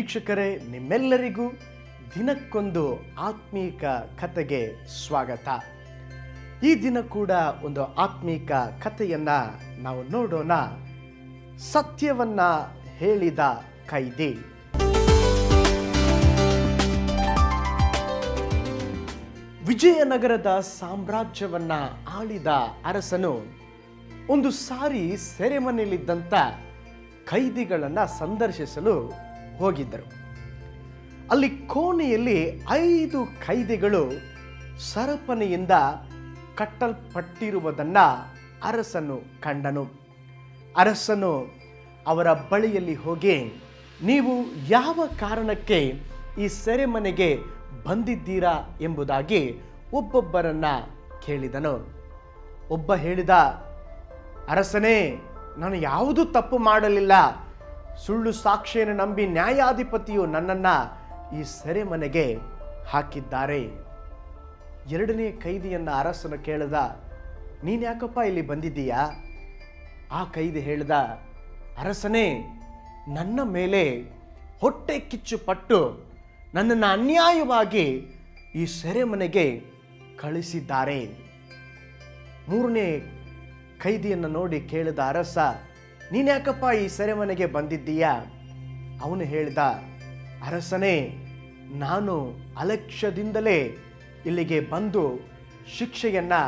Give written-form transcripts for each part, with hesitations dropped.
ವೀಕ್ಷಕರೇ, ನಿಮ್ಮೆಲ್ಲರಿಗೂ ದಿನಕ್ಕೊಂದು ಆತ್ಮೀಕ ಕಥೆಗೆ ಸ್ವಾಗತ. ಈ ದಿನ ಕೂಡ ಒಂದು ಆತ್ಮೀಕ ಕಥೆಯನ್ನ ನಾವು ನೋಡೋಣ. ಸತ್ಯವನ್ನ ಹೇಳಿದ ಕೈದಿ. ವಿಜಯನಗರದ ಸಾಮ್ರಾಜ್ಯವನ್ನ ಆಳಿದ ಅರಸನು ಒಂದು ಸಾರಿ ಸೆರೆಮನೆಯಲ್ಲಿದ್ದಂಥ ಕೈದಿಗಳನ್ನು ಸಂದರ್ಶಿಸಲು ಹೋಗಿದ್ದರು. ಅಲ್ಲಿ ಕೋಣೆಯಲ್ಲಿ 5 ಕೈದಿಗಳು ಸರಪಣಿಯಿಂದ ಕಟ್ಟಲ್ಪಟ್ಟಿರುವುದನ್ನು ಅರಸನು ಕಂಡನು. ಅರಸನು ಅವರ ಬಳಿಯಲ್ಲಿ ಹೋಗಿ, ನೀವು ಯಾವ ಕಾರಣಕ್ಕೆ ಈ ಸೆರೆಮನೆಗೆ ಬಂದಿದ್ದೀರಾ ಎಂಬುದಾಗಿ ಒಬ್ಬೊಬ್ಬರನ್ನ ಕೇಳಿದನು. ಒಬ್ಬ ಹೇಳಿದ, ಅರಸನೇ, ನಾನು ಯಾವುದೂ ತಪ್ಪು ಮಾಡಲಿಲ್ಲ. ಸುಳ್ಳು ಸಾಕ್ಷಿಯನ್ನು ನಂಬಿ ನ್ಯಾಯಾಧಿಪತಿಯು ನನ್ನನ್ನು ಈ ಸೆರೆಮನೆಗೆ ಹಾಕಿದ್ದಾರೆ. 2ನೇ ಕೈದಿಯನ್ನು ಅರಸನು ಕೇಳಿದ, ನೀನು ಯಾಕಪ್ಪ ಇಲ್ಲಿ ಬಂದಿದ್ದೀಯಾ? ಆ ಕೈದಿ ಹೇಳಿದ, ಅರಸನೇ, ನನ್ನ ಮೇಲೆ ಹೊಟ್ಟೆ ಕಿಚ್ಚು ಪಟ್ಟು ನನ್ನನ್ನು ಅನ್ಯಾಯವಾಗಿ ಈ ಸೆರೆಮನೆಗೆ ಕಳಿಸಿದ್ದಾರೆ. 3ನೇ ಕೈದಿಯನ್ನು ನೋಡಿ ಕೇಳಿದ ಅರಸ, ನೀನ್ಯಾಕಪ್ಪ ಈ ಸೆರೆಮನೆಗೆ ಬಂದಿದ್ದೀಯಾ? ಅವನು ಹೇಳಿದ, ಅರಸನೇ, ನಾನು ಅಲಕ್ಷ್ಯದಿಂದಲೇ ಇಲ್ಲಿಗೆ ಬಂದು ಶಿಕ್ಷೆಯನ್ನು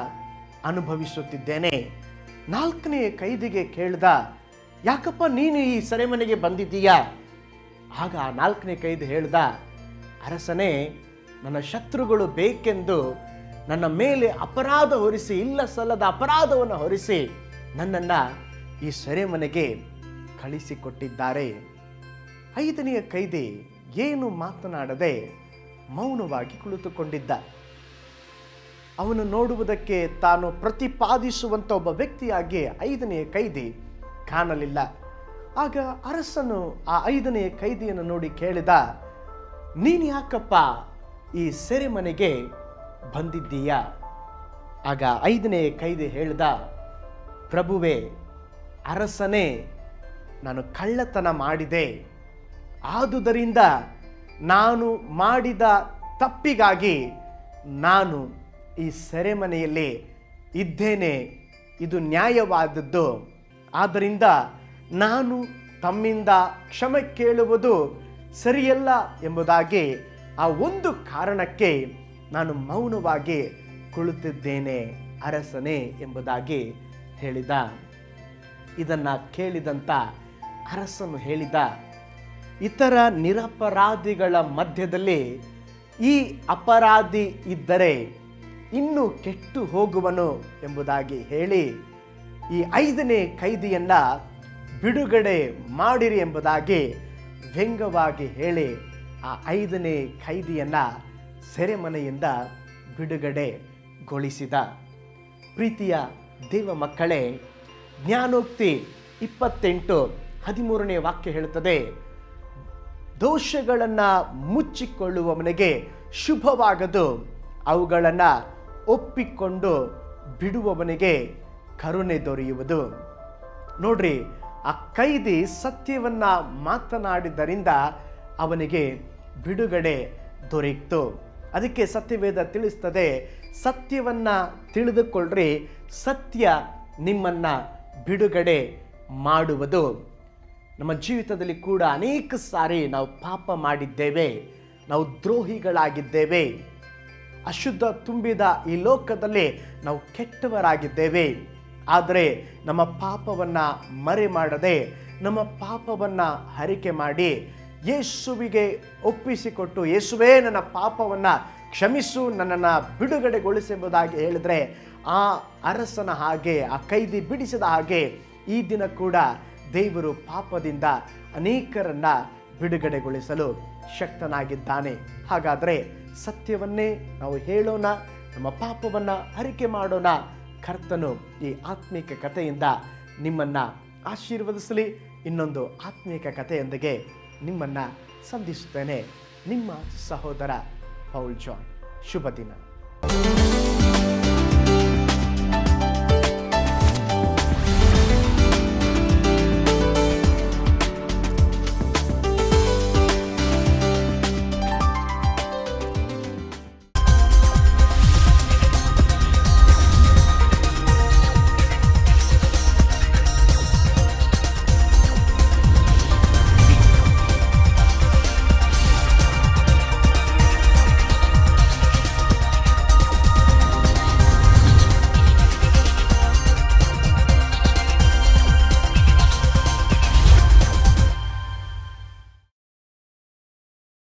ಅನುಭವಿಸುತ್ತಿದ್ದೇನೆ. 4ನೇ ಕೈದಿಗೆ ಕೇಳಿದ, ಯಾಕಪ್ಪ ನೀನು ಈ ಸೆರೆಮನೆಗೆ ಬಂದಿದ್ದೀಯಾ? ಆಗ 4ನೇ ಕೈದಿ ಹೇಳ್ದ, ಅರಸನೇ, ನನ್ನ ಶತ್ರುಗಳು ಬೇಕೆಂದು ನನ್ನ ಮೇಲೆ ಅಪರಾಧ ಹೊರಿಸಿ, ಇಲ್ಲ ಸಲ್ಲದ ಅಪರಾಧವನ್ನು ಹೊರಿಸಿ ನನ್ನನ್ನು ಈ ಸೆರೆಮನೆಗೆ ಕಳಿಸಿಕೊಟ್ಟಿದ್ದಾರೆ. 5ನೇ ಕೈದಿ ಏನು ಮಾತನಾಡದೆ ಮೌನವಾಗಿ ಕುಳಿತುಕೊಂಡಿದ್ದ. ಅವನು ನೋಡುವುದಕ್ಕೆ ತಾನು ಪ್ರತಿಪಾದಿಸುವಂಥ ಒಬ್ಬ ವ್ಯಕ್ತಿಯಾಗಿ 5ನೇ ಕೈದಿ ಕಾಣಲಿಲ್ಲ. ಆಗ ಅರಸನು ಆ 5ನೇ ಕೈದಿಯನ್ನು ನೋಡಿ ಕೇಳಿದ, ನೀನು ಯಾಕಪ್ಪ ಈ ಸೆರೆಮನೆಗೆ ಬಂದಿದ್ದೀಯಾ? ಆಗ 5ನೇ ಕೈದಿ ಹೇಳ್ದ, ಪ್ರಭುವೇ, ಅರಸನೇ, ನಾನು ಕಳ್ಳತನ ಮಾಡಿದೆ. ಆದುದರಿಂದ ನಾನು ಮಾಡಿದ ತಪ್ಪಿಗಾಗಿ ನಾನು ಈ ಸೆರೆಮನೆಯಲ್ಲಿ ಇದ್ದೇನೆ. ಇದು ನ್ಯಾಯವಾದದ್ದು. ಆದ್ದರಿಂದ ನಾನು ತಮ್ಮಿಂದ ಕ್ಷಮೆ ಕೇಳುವುದು ಸರಿಯಲ್ಲ ಎಂಬುದಾಗಿ ಆ ಒಂದು ಕಾರಣಕ್ಕೆ ನಾನು ಮೌನವಾಗಿ ಕುಳಿತಿದ್ದೇನೆ ಅರಸನೇ ಎಂಬುದಾಗಿ ಹೇಳಿದ. ಇದನ್ನು ಕೇಳಿದಂಥ ಅರಸನು ಹೇಳಿದ, ಇತರ ನಿರಪರಾಧಿಗಳ ಮಧ್ಯದಲ್ಲಿ ಈ ಅಪರಾಧಿ ಇದ್ದರೆ ಇನ್ನೂ ಕೆಟ್ಟು ಹೋಗುವನು ಎಂಬುದಾಗಿ ಹೇಳಿ ಈ 5ನೇ ಕೈದಿಯನ್ನ ಬಿಡುಗಡೆ ಮಾಡಿರಿ ಎಂಬುದಾಗಿ ವ್ಯಂಗ್ಯವಾಗಿ ಹೇಳಿ ಆ 5ನೇ ಕೈದಿಯನ್ನ ಸೆರೆಮನೆಯಿಂದ ಬಿಡುಗಡೆಗೊಳಿಸಿದ. ಪ್ರೀತಿಯ ದೇವ ಮಕ್ಕಳೇ, ಜ್ಞಾನೋಕ್ತಿ 28:13ನೇ ವಾಕ್ಯ ಹೇಳುತ್ತದೆ, ದೋಷಗಳನ್ನು ಮುಚ್ಚಿಕೊಳ್ಳುವವನಿಗೆ ಶುಭವಾಗದು, ಅವುಗಳನ್ನು ಒಪ್ಪಿಕೊಂಡು ಬಿಡುವವನಿಗೆ ಕರುಣೆ ದೊರೆಯುವುದು. ನೋಡ್ರಿ, ಆ ಕೈದಿ ಸತ್ಯವನ್ನ ಮಾತನಾಡಿದ್ದರಿಂದ ಅವನಿಗೆ ಬಿಡುಗಡೆ ದೊರೆಯಿತು. ಅದಕ್ಕೆ ಸತ್ಯವೇದ ತಿಳಿಸ್ತದೆ, ಸತ್ಯವನ್ನ ತಿಳಿದುಕೊಳ್ಳ್ರಿ, ಸತ್ಯ ನಿಮ್ಮನ್ನ ಬಿಡುಗಡೆ ಮಾಡುವುದು. ನಮ್ಮ ಜೀವಿತದಲ್ಲಿ ಕೂಡ ಅನೇಕ ಸಾರಿ ನಾವು ಪಾಪ ಮಾಡಿದ್ದೇವೆ, ನಾವು ದ್ರೋಹಿಗಳಾಗಿದ್ದೇವೆ, ಅಶುದ್ಧ ತುಂಬಿದ ಈ ಲೋಕದಲ್ಲಿ ನಾವು ಕೆಟ್ಟವರಾಗಿದ್ದೇವೆ. ಆದರೆ ನಮ್ಮ ಪಾಪವನ್ನು ಮರೆ ಮಾಡದೆ, ನಮ್ಮ ಪಾಪವನ್ನು ಹರಿಕೆ ಮಾಡಿ ಯೇಸುವಿಗೆ ಒಪ್ಪಿಸಿಕೊಟ್ಟು, ಯೇಸುವೇ ನನ್ನ ಪಾಪವನ್ನು ಕ್ಷಮಿಸು, ನನ್ನನ್ನು ಬಿಡುಗಡೆಗೊಳಿಸೆಂಬುದಾಗಿ ಹೇಳಿದ್ರೆ, ಆ ಅರಸನ ಹಾಗೆ, ಆ ಕೈದಿ ಬಿಡಿಸಿದ ಹಾಗೆ ಈ ದಿನ ಕೂಡ ದೇವರು ಪಾಪದಿಂದ ಅನೇಕರನ್ನ ಬಿಡುಗಡೆಗೊಳಿಸಲು ಶಕ್ತನಾಗಿದ್ದಾನೆ. ಹಾಗಾದರೆ ಸತ್ಯವನ್ನೇ ನಾವು ಹೇಳೋಣ, ನಮ್ಮ ಪಾಪವನ್ನು ಅರಿಕೆ ಮಾಡೋಣ. ಕರ್ತನು ಈ ಆತ್ಮೀಕ ಕಥೆಯಿಂದ ನಿಮ್ಮನ್ನು ಆಶೀರ್ವದಿಸಲಿ. ಇನ್ನೊಂದು ಆತ್ಮೀಕ ಕಥೆಯೊಂದಿಗೆ ನಿಮ್ಮನ್ನು ಸಂಧಿಸುತ್ತೇನೆ. ನಿಮ್ಮ ಸಹೋದರ ಪೌಲ್ ಜಾನ್. ಶುಭ ದಿನ.